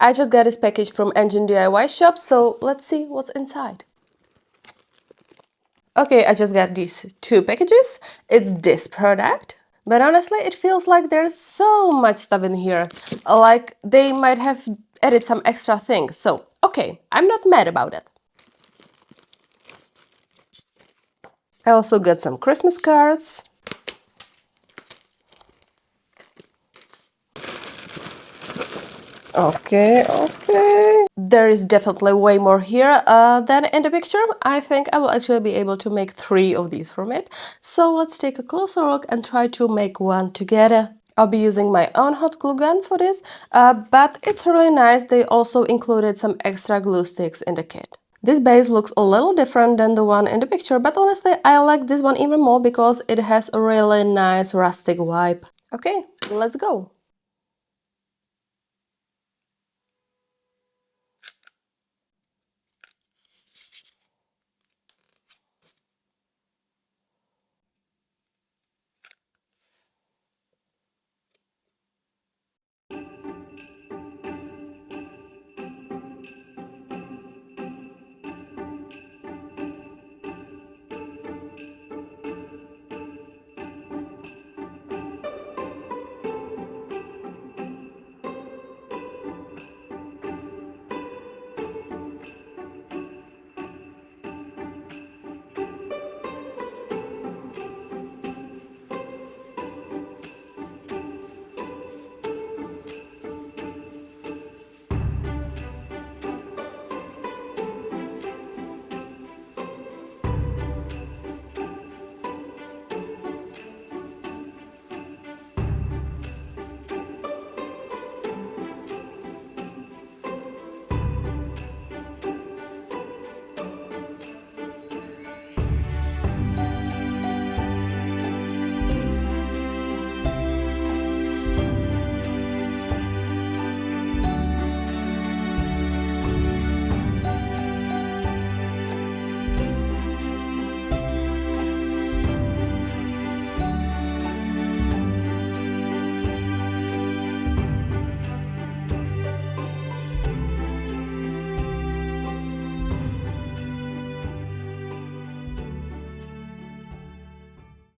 I just got this package from EngineDIY shop, so let's see what's inside. Okay, I just got these two packages. It's this product, but honestly, it feels like there's so much stuff in here. Like they might have added some extra things. So, okay, I'm not mad about it. I also got some Christmas cards. Okay. There is definitely way more here than in the picture. I think I will actually be able to make 3 of these from it. So let's take a closer look and try to make one together. I'll be using my own hot glue gun for this, but it's really nice. They also included some extra glue sticks in the kit. This base looks a little different than the one in the picture, but honestly I like this one even more because it has a really nice rustic vibe. Okay, let's go!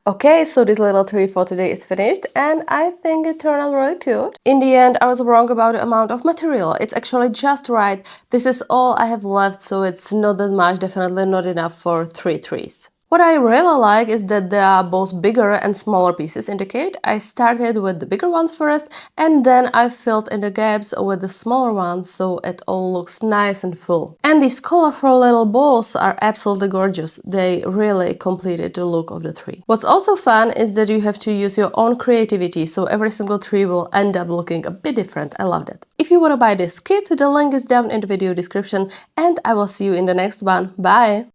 Okay, so this little tree for today is finished and I think it turned out really cute. In the end, I was wrong about the amount of material. It's actually just right. This is all I have left, so it's not that much, definitely not enough for 3 trees. What I really like is that there are both bigger and smaller pieces in the kit. I started with the bigger ones first and then I filled in the gaps with the smaller ones so it all looks nice and full. And these colorful little balls are absolutely gorgeous. They really completed the look of the tree. What's also fun is that you have to use your own creativity, so every single tree will end up looking a bit different. I love that. If you want to buy this kit, the link is down in the video description and I will see you in the next one. Bye!